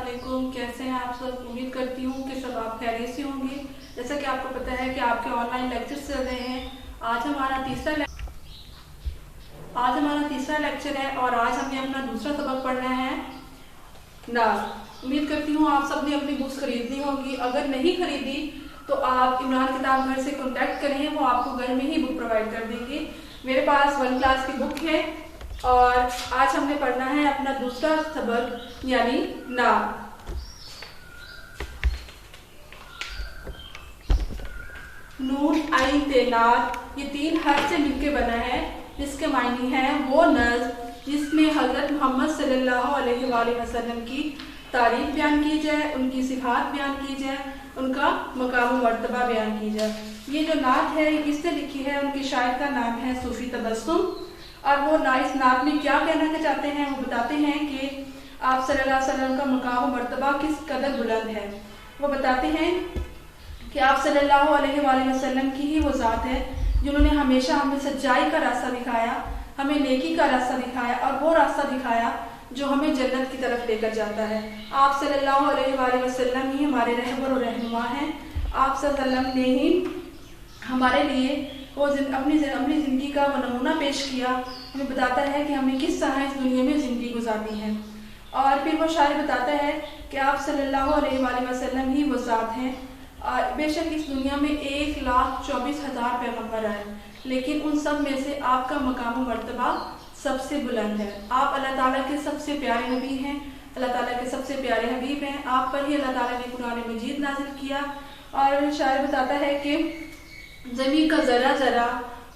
अस्सलामुअलैकुम। कैसे हैं आप सब? उम्मीद करती हूँ कि सब आप खैरियत से होंगे। जैसा कि आपको पता है कि आपके ऑनलाइन लेक्चर्स चल रहे हैं। आज हमारा तीसरा लेक्चर है और आज हमें अपना दूसरा सबक पढ़ना है नाज। उम्मीद करती हूँ आप सब ने अपनी बुक्स खरीदनी होगी। अगर नहीं खरीदी तो आप इमरान किताब घर से कॉन्टैक्ट करें, वो आपको घर में ही बुक प्रोवाइड कर देंगे। मेरे पास 1 क्लास की बुक है और आज हमने पढ़ना है अपना दूसरा सबक यानी नाज। नून आइन तैनात, ये 3 हर्फ से मिलकर बना है, जिसके मायने हैं वो नज़्म जिसमें हज़रत मोहम्मद सल्लल्लाहु अलैहि वसल्लम की तारीफ बयान की जाए, उनकी सिफात बयान की जाए, उनका मकाम मर्तबा बयान की जाए। ये जो नात है ये किसने लिखी है? उनके शायर का नाम है सूफी तबस्सुम। और वो इस नात में क्या कहना चाहते हैं वो बताते हैं कि आप सल्लल्लाहु अलैहि वसल्लम का मकाम मर्तबा किस कदर बुलंद है। वो बताते हैं कि आप सल्लल्लाहु अलैहि वसल्लम की ही वो ज़ात है जिन्होंने हमेशा हमें सच्चाई का रास्ता दिखाया, हमें नेकी का रास्ता दिखाया और वो रास्ता दिखाया जो हमें जन्नत की तरफ लेकर जाता है। आप सल्लल्लाहु अलैहि वसल्लम ही हमारे रहबर और रहनुमा हैं। आप सल्लल्लाहु अलैहि वसल्लम ने ही हमारे लिए वो अपनी ज़िंदगी का वो नमूना पेश किया, हमें बताता है कि हमें किस तरह इस दुनिया में ज़िंदगी गुजारनी है। और फिर वो शायर बताता है कि आप सल्लल्लाहु अलैहि वसल्लम ही वो ज़ात हैं। बेशक इस दुनिया में 1,24,000 पैगम्बर आए, लेकिन उन सब में से आपका मकाम मर्तबा सबसे बुलंद है। आप अल्लाह ताला के सबसे प्यारे नबी हैं, अल्लाह ताला के सबसे प्यारे हबीब हैं। आप पर ही अल्लाह ताला ने कुरान मजीद नाजिल किया। और शायर बताता है कि ज़मीन का ज़रा ज़रा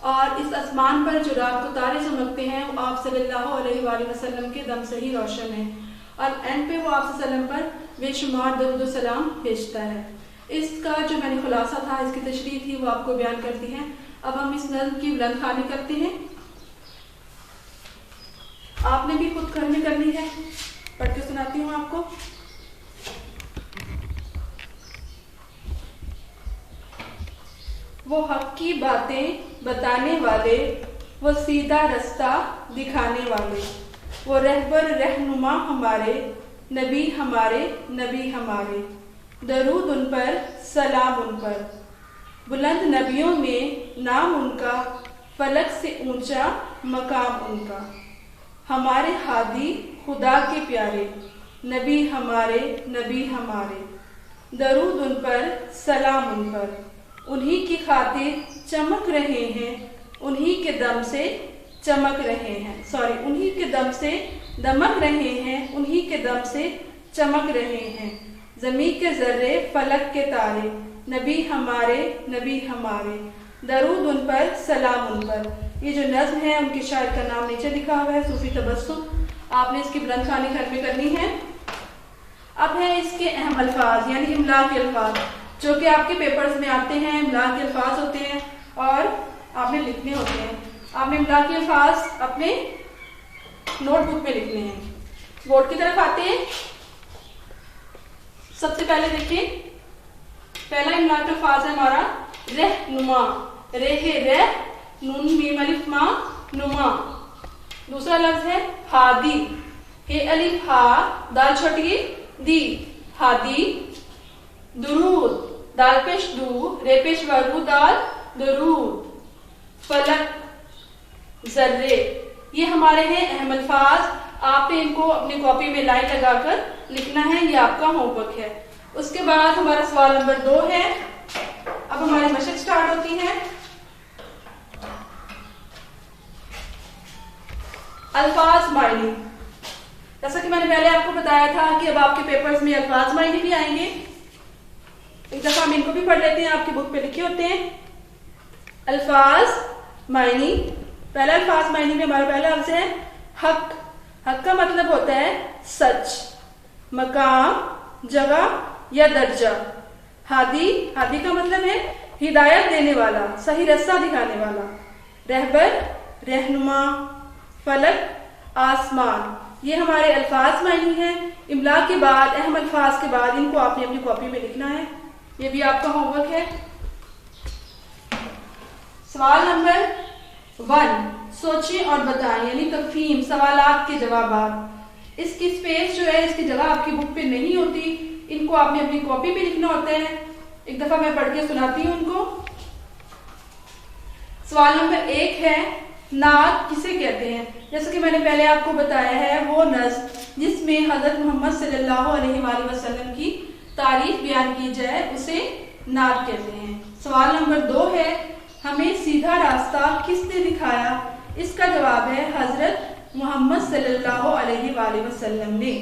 और इस आसमान पर जो रात को तारे चमकते हैं वो आप सल्लल्लाहु अलैहि वसल्लम के दम से ही रोशन है। और एंड पे वो आप सल्लम पर बेशुमार दरूद व सलाम भेजता है। इसका जो मैंने खुलासा था, इसकी तशरीह थी, वो आपको बयान करती हैं। अब हम इस नज़्म की बुलंद ख़्वानी करते हैं। आपने भी खुद घर में करनी है, पढ़ के सुनाती हूँ आपको। वो हक की बातें बताने वाले, वो सीधा रास्ता दिखाने वाले, वो रहबर रहनुमा हमारे, नबी हमारे नबी हमारे, दरूद उन पर सलाम उन पर, बुलंद नबियों में नाम उनका, फलक से ऊंचा मकाम उनका, हमारे हादी खुदा के प्यारे, नबी हमारे नबी हमारे, दरूद उन पर सलाम उन पर, उन्हीं की खातिर चमक रहे हैं, उन्हीं के दम से चमक रहे हैं, उन्हीं के दम से दमक रहे हैं, उन्हीं के दम से चमक रहे हैं, ज़मीन के ज़र्रे फलक के तारे, नबी हमारे नबी हमारे, दरूद उन पर सलाम उन पर। ये जो नज़्म है उनके शायर का नाम नीचे लिखा हुआ है, सूफी तबस्सुम। आपने इसकी बुलंद ख़्वानी घर में करनी है। अब है इसके अहम अल्फाज यानी इमला के अल्फाज, जो कि आपके पेपर्स में आते हैं। इमला के अल्फाज होते हैं और आपने लिखने होते हैं। आपने इमला के अल्फाज अपने नोटबुक में लिखने हैं। बोर्ड की तरफ आते हैं। सबसे पहले देखिए, पहला इमला का अल्फाज है हमारा रहनुमा, रेह नून मीम अलिफ मा नुमा। दूसरा लफ्ज है हादी, हे अलिफ हा दाल छोटी दी, हादी। दुरूद, दाल पेश दू रे पेश वरू दाल दुरूद। फलक, जर्रे, ये हमारे हैं अहम अल्फाज। आपने इनको अपनी कॉपी में लाइन लगाकर लिखना है, ये आपका होमवर्क है। उसके बाद हमारा सवाल नंबर 2 है। अब हमारी मशक स्टार्ट होती है। अल्फाज मायने, जैसा कि मैंने पहले आपको बताया था कि अब आपके पेपर्स में अल्फाज मायने भी आएंगे। एक दफा हम इनको भी पढ़ लेते हैं, आपकी बुक पे लिखे होते हैं। अल्फाज मायने, पहला अल्फाज मायने में हमारा पहला लफ्ज है हक। हक का मतलब होता है सच, मकाम, जगह या दर्जा। हादी, हादी का मतलब है हिदायत देने वाला, सही रास्ता दिखाने वाला। रहबर, रहनुमा। फलक, आसमान। ये हमारे अल्फाज मायने हैं। इमला के बाद, अहम अल्फाज के बाद इनको आपने अपनी कॉपी में लिखना है। ये भी आपका होमवर्क है। सवाल नंबर 1, सोचें और बताएं यानी तफहीम, सवालात के जवाब। इसकी स्पेस जो है, इसकी जगह आपकी बुक पे नहीं होती, इनको आपने अपनी कॉपी पे लिखना होता है। एक दफा मैं पढ़ के सुनाती हूँ उनको। सवाल नंबर 1 है, नात किसे कहते हैं? जैसे कि मैंने पहले आपको बताया है, वो नज़्म जिसमें हजरत मोहम्मद सल्लल्लाहु अलैहि वसल्लम की तारीफ बयान की जाए उसे नात कहते हैं। सवाल नंबर 2 है, हमें सीधा रास्ता किसने दिखाया? इसका जवाब है हजरत मोहम्मद सल्लल्लाहु अलैहि वसल्लम ने।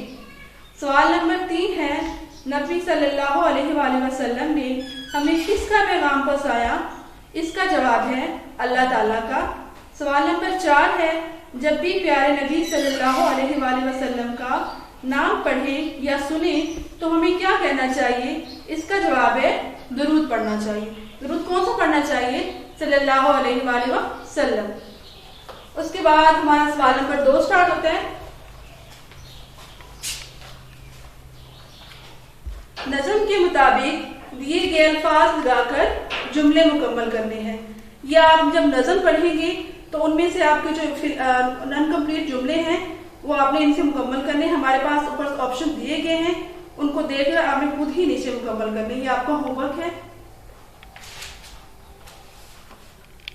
सवाल नंबर 3 है, नबी सल्लल्लाहु अलैहि वसल्लम ने हमें किसका पैगाम पहुंचाया? इसका जवाब है अल्लाह ताला का। सवाल नंबर 4 है, जब भी प्यारे नबी सल्लल्लाहु अलैहि वसल्लम का नाम पढ़ें या सुने तो हमें क्या कहना चाहिए? इसका जवाब है दुरूद पढ़ना चाहिए। दुरूद कौन सा पढ़ना चाहिए? सल्लल्लाहु अलैहि वसल्लम। उसके बाद हमारा सवाल नंबर 2 स्टार्ट होता है। नज़्म के मुताबिक दिए गए अल्फाज लगाकर जुमले मुकम्मल करने हैं। या आप जब नज़्म पढ़ेंगे तो उनमें से आपके जो अनकम्प्लीट जुमले हैं वो आपने इनसे मुकम्मल करने। हमारे पास ऊपर ऑप्शन दिए गए हैं, उनको देखकर आपने खुद ही नीचे मुकम्मल करने। ये आपका होमवर्क है।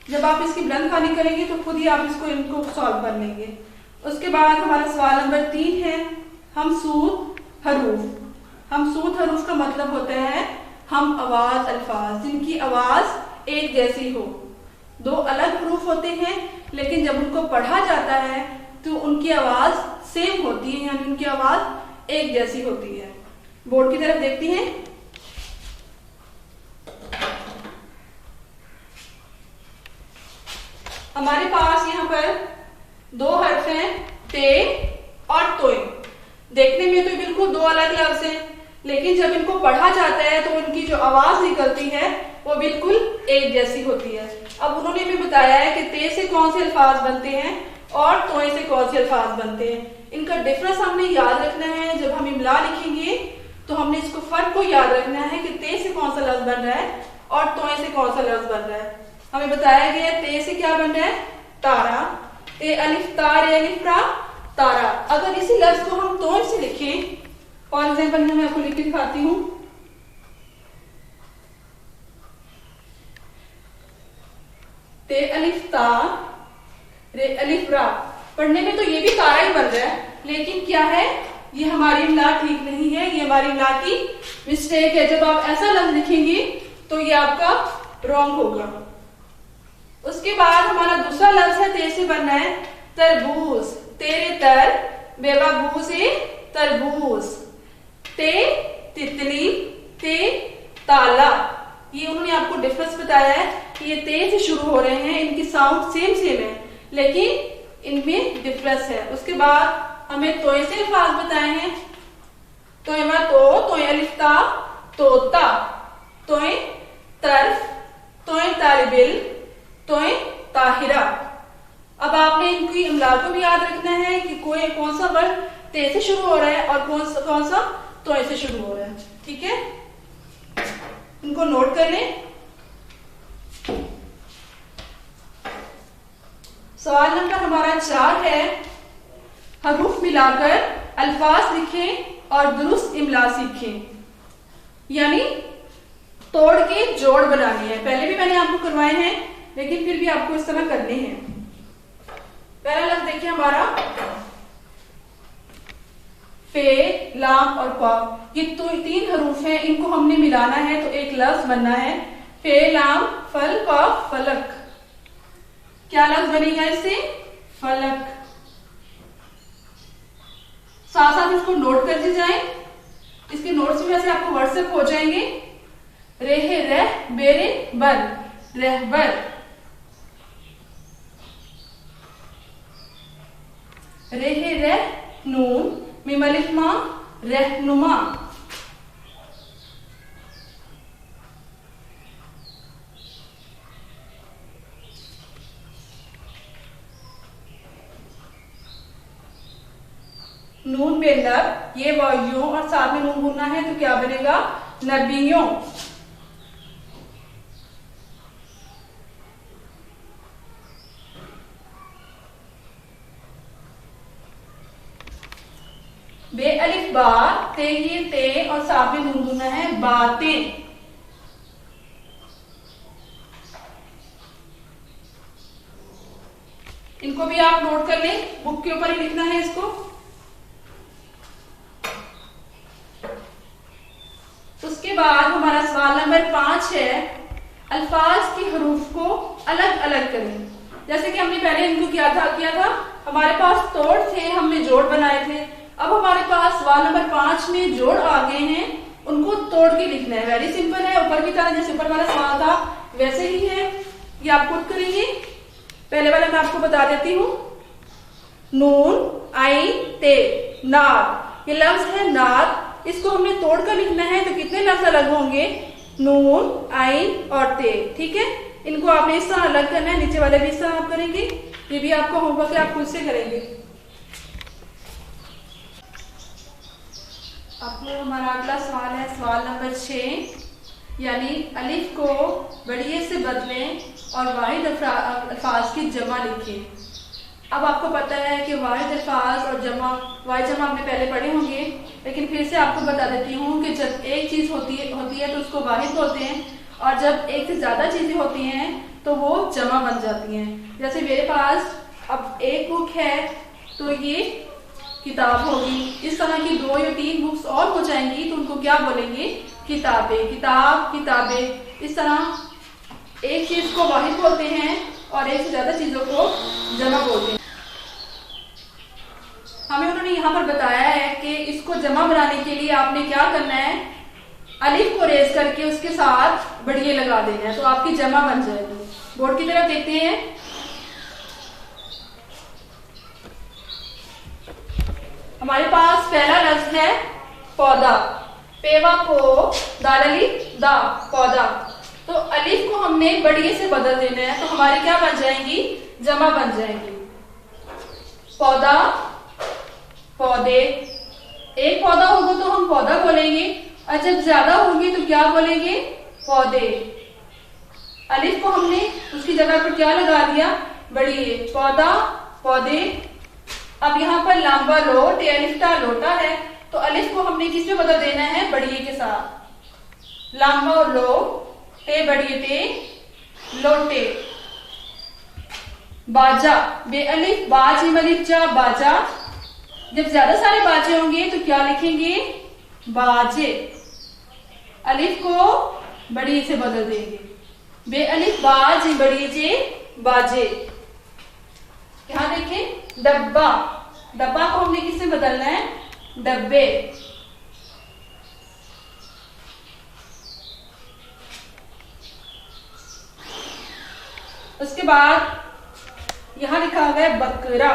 जब आप इसकी बुलंद खानी करेंगे तो खुद ही आप इनको सॉल्व कर लेंगे। उसके बाद हमारा सवाल नंबर 3 है, हमसूद हरूफ। हमसूद हरूफ का मतलब होता है हम आवाज अल्फाज जिनकी आवाज एक जैसी हो। 2 अलग हरूफ होते हैं लेकिन जब उनको पढ़ा जाता है तो उनकी आवाज सेम होती है, यानी उनकी आवाज एक जैसी होती है। बोर्ड की तरफ देखती हैं। हमारे पास यहाँ पर 2 हर्फ हैं, ते और तोय। देखने में तो बिल्कुल 2 अलग लफ्ज हैं, लेकिन जब इनको पढ़ा जाता है तो उनकी जो आवाज निकलती है वो बिल्कुल एक जैसी होती है। अब उन्होंने हमें बताया है कि ते से कौन से अल्फाज बनते हैं और तोय से कौन से अल्फाज बनते हैं। इनका डिफरेंस हमने याद रखना है। जब हम इमला लिखेंगे तो हमने इसको फर्क को याद रखना है कि ते से कौन सा लफ्ज बन रहा है और तोय से कौन सा लफ्ज बन रहा है। हमें बताया गया है ते से क्या बन रहा है? तारा। ए अलिफ तार, ए अलिफ रा, तारा। अगर इसी लफ्ज को हम तोय से लिखें, फॉर एग्जाम्पल मैं आपको लिख के दिखाती हूँ। ते अलिफ ता, रे अलिफ रा। पढ़ने में तो ये भी तारा ही बन रहा है, लेकिन क्या है, ये हमारी इमला ठीक नहीं है, ये हमारी इमला की मिस्टेक है। जब आप ऐसा लफ्ज लिखेंगे तो ये आपका रॉन्ग होगा। उसके बाद हमारा दूसरा लफ्ज है, ते से बनना है तरबूज। तेरे तर, बेबा बू से तरबूज। ते तितली, ते ताला। ये उन्होंने आपको डिफरेंस बताया है कि ये ते से शुरू हो रहे हैं, इनकी साउंड सेम सेम है लेकिन इनमें डिफरेंस है। उसके बाद हमें तोय से अल्फाज बताए हैं। तोयमा तो, तोय अलिफ्ता, तोता, तोय तरफ, तोय तालिबिल, तोय ताहिरा। अब आपने इनकी इमला को भी याद रखना है कि कोई कौन सा वर्ड ते से शुरू हो रहा है और कौन सा तोय से शुरू हो रहा है। ठीक है, इनको नोट कर लें। सवाल नंबर हमारा 4 है, हरूफ मिलाकर अल्फाज लिखें और दुरुस्त इमला सीखें। यानी तोड़ के जोड़ बनाने हैं। पहले भी मैंने आपको करवाए हैं लेकिन फिर भी आपको इस तरह करने हैं। पहला लफ्ज देखिए हमारा फे, लाम और काफ। ये तो 3 हरूफ हैं, इनको हमने मिलाना है तो एक लफ्ज बनना है फे, लाम, फल, काफ, फलक। क्या लफ्ज बनेगा इससे? फलक। साथ साथ इसको नोट करते जाएं। इसके नोट्स में से आपको व्हाट्सएप हो जाएंगे। रेहे रह, बेरे बर, रहबर। रेहे रह, नून, मीम अलिफ मा, रहनुमा। नून पे नब, ये वायुओं और साथ में नून बोलना है तो क्या बनेगा? नबियों। बे अलिफ बा, ते ये ते और साथ में नून दूंगा है बातें। इनको भी आप नोट कर लें, बुक के ऊपर ही लिखना है इसको। उसके बाद हमारा सवाल नंबर 5 है, अल्फाज के हरूफ को अलग अलग करें। जैसे कि हमने पहले इनको किया था हमारे पास तोड़ थे, हमने जोड़ बनाए थे। अब हमारे पास सवाल नंबर 5 में जोड़ आ गए हैं, उनको तोड़ के लिखना है। वेरी सिंपल है, ऊपर की तरह जैसे ऊपर वाला सवाल था वैसे ही है। ये आप पुट करेंगे। पहले वाला मैं आपको बता देती हूँ। नून आई ते नार, ये लफ्ज है नार, इसको हमने तोड़कर लिखना है तो कितने लफ्ज अलग होंगे? नून आई और ते। ठीक है, इनको आपने इस तरह अलग करना है, नीचे वाले भी इस तरह आप करेंगे। ये भी आपका होमवर्क है, आप खुद से करेंगे। अब हमारा अगला सवाल है सवाल नंबर 6, यानी अलिफ को बढ़िए से बदलें और वाहिद अल्फाज की जमा लिखें। अब आपको पता है कि वाहिद अल्फाज और जमा, वाहिद जमा आपने पहले पढ़े होंगे, लेकिन फिर से आपको बता देती हूँ कि जब एक चीज होती है तो उसको वाहिद बोलते हैं, और जब एक से ज्यादा चीजें होती हैं तो वो जमा बन जाती हैं। जैसे मेरे पास अब एक बुक है तो ये किताब होगी। इस तरह की 2 या 3 बुक्स और हो जाएंगी तो उनको क्या बोलेंगे? किताबें। किताब, किताबें। इस तरह एक चीज को वाहिद बोलते हैं और एक से ज्यादा चीजों को जमा बोलते हैं। हमें उन्होंने यहाँ पर बताया है कि इसको जमा बनाने के लिए आपने क्या करना है? अलिफ को रेज करके उसके साथ बढ़िए लगा देना है तो आपकी जमा बन जाएगी। बोर्ड की तरफ देखते हैं। हमारे पास पहला लफ्ज है पौधा, पेवा को दालली दा, पौधा। तो अलिफ को हमने बढ़िए से बदल देना है तो हमारी क्या बन जाएंगी? जमा बन जाएंगी। पौधा, पौधे। एक पौधा होगा तो हम पौधा बोलेंगे, और जब ज्यादा होंगे तो क्या बोलेंगे? पौधे। अलिफ को हमने उसकी जगह पर क्या लगा दिया? बढ़िए। पौधा, पौधे। अब यहाँ पर लंबा लोट या अलिफ्टा लोटा है तो अलिफ को हमने किस में बदल देना है? बढ़िए के साथ। लंबा लो ते बढ़िए ते लोटे। बाजा, बे अलिफ बाज अलिफ जा, बाजा। जब ज्यादा सारे बाजे होंगे तो क्या लिखेंगे? बाजे। अलिफ को बढ़िए से बदल देंगे। बे अलिफ बाज बढ़िए जे बाजे। यहां देखें डब्बा, डब्बा को हमने किससे बदलना है? डब्बे। उसके बाद यहां लिखा हुआ है बकरा,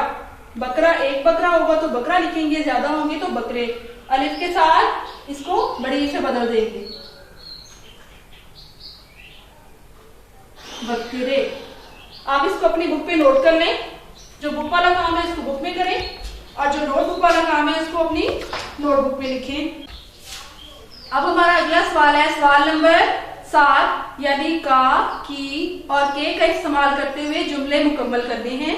बकरा। एक बकरा होगा तो बकरा लिखेंगे, ज्यादा होंगे तो बकरे। अलिफ के साथ इसको बढ़िया से बदल देंगे, बकरे। आप इसको अपनी बुक पे नोट कर लें। जो बुक वाला काम है इसको बुक में करें और जो नोटबुक वाला काम है इसको अपनी नोटबुक में लिखें। अब हमारा अगला सवाल है सवाल नंबर 7, यानी का, की और के का इस्तेमाल करते हुए जुमले मुकम्मल करने हैं।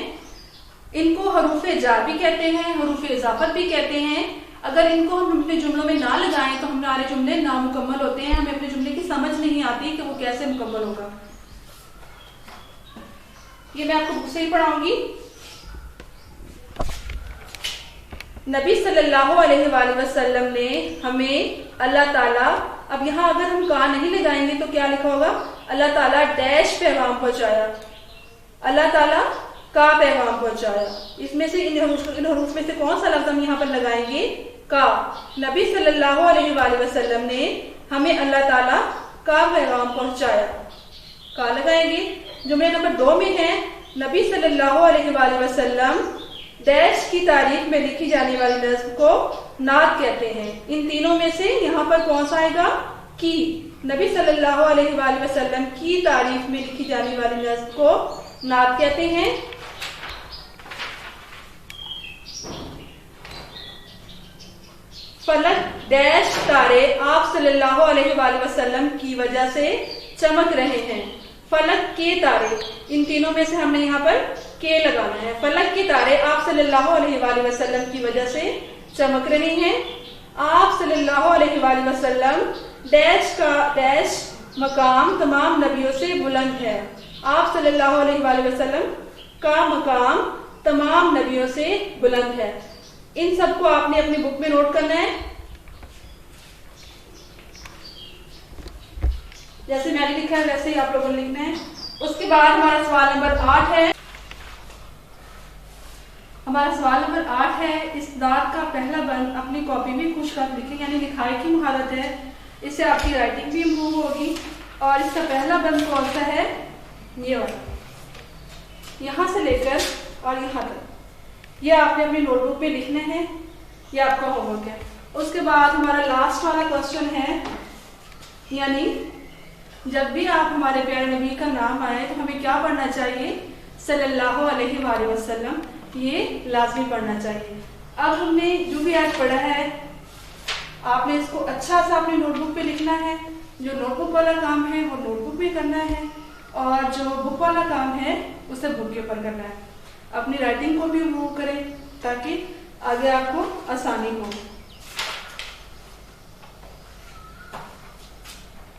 इनको हरूफे जार भी कहते हैं, हरूफे इजाफत भी कहते हैं। अगर इनको हम अपने जुमलों में ना लगाएं तो हमारे जुमले नामुकम्मल होते हैं, हमें अपने जुमले की समझ नहीं आती कि वो कैसे मुकम्मल होगा। ये मैं आपको बुक से ही पढ़ाऊंगी। नबी सल्लल्लाहु अलैहि वसल्लम ने हमें अल्लाह ताला, अब यहाँ अगर हम का नहीं लगाएंगे तो क्या लिखा होगा? अल्लाह ताला डैश पैगाम पहुंचाया, अल्लाह ताला का पैगाम पहुंचाया। इसमें से इन हरूफ में से कौन सा लफ्ज हम यहाँ पर लगाएंगे? का। नबी सल्लल्लाहु अलैहि वसल्लम ने हमें अल्लाह ताला का पैगाम पहुंचाया, का लगाएंगे। जुमले नंबर 2 में है नबी सल्लल्लाहु अलैहि वसल्लम डैश की तारीफ में लिखी जाने वाली नज्म को नात कहते हैं। इन तीनों में से यहाँ पर कौन सा आएगा? की। नबी सल्लल्लाहु अलैहि वसल्लम की तारीफ में लिखी जाने वाली नज्म को नात कहते हैं। फलक डैश तारे आप सल्लल्लाहु अलैहि वसल्लम की वजह से चमक रहे हैं। फलक के तारे, इन तीनों में से हमने यहाँ पर के लगाना है। फलक के तारे आप सल्लल्लाहु अलैहि वसल्लम की वजह से चमक रहे हैं। आप सल्लल्लाहु अलैहि वसल्लम डैश का डैश मकाम तमाम नबियों से बुलंद है। आप सल्लल्लाहु अलैहि वसल्लम का मकाम तमाम नबियों से बुलंद है। इन सबको आपने अपनी बुक में नोट करना है, जैसे मैंने लिखा है वैसे ही आप लोगों ने लिखना है। उसके बाद हमारा सवाल नंबर 8 है। हमारा सवाल नंबर 8 है, इस दांत का पहला बंद अपनी कॉपी में खुश खत लिखें, यानी लिखाई की मुहारत है, इससे आपकी राइटिंग भी इम्प्रूव होगी। और इसका पहला बंद कौन सा है? ये वाला, यहाँ से लेकर और यहाँ तक, ये आपने अपनी नोटबुक पे लिखना है, ये आपका होमवर्क है। उसके बाद हमारा लास्ट वाला क्वेश्चन है, यानी जब भी आप हमारे प्यारे नबी का नाम आए तो हमें क्या पढ़ना चाहिए? सल्लल्लाहु अलैहि वसल्लम, ये लाजमी पढ़ना चाहिए। अब हमने जो भी आज पढ़ा है, आपने इसको अच्छा सा अपनी नोटबुक पे लिखना है। जो नोटबुक वाला काम है वो नोटबुक में करना है, और जो बुक वाला काम है उसे बुक के ऊपर करना है। अपनी राइटिंग को भी इम्प्रूव करें ताकि आगे आपको आसानी हो।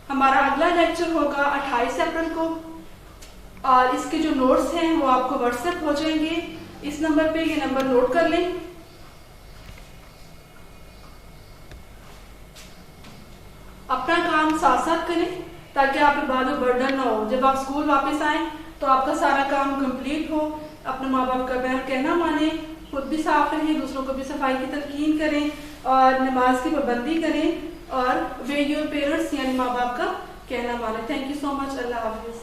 हमारा अगला लेक्चर होगा 28 अप्रैल को, और इसके जो नोट्स हैं वो आपको व्हाट्सएप हो जाएंगे। इस नंबर पे, ये नंबर नोट कर लें। अपना काम साथ साथ करें ताकि आप पे बाद में बर्डन ना हो। जब आप स्कूल वापस आए तो आपका सारा काम कंप्लीट हो। अपने माँ बाप का कहना माने, खुद भी साफ रहें, दूसरों को भी सफाई की तलकीन करें, और नमाज की पाबंदी करें, और वे योर पेरेंट्स यानी माँ बाप का कहना माने। Thank you so much. Allah Hafiz.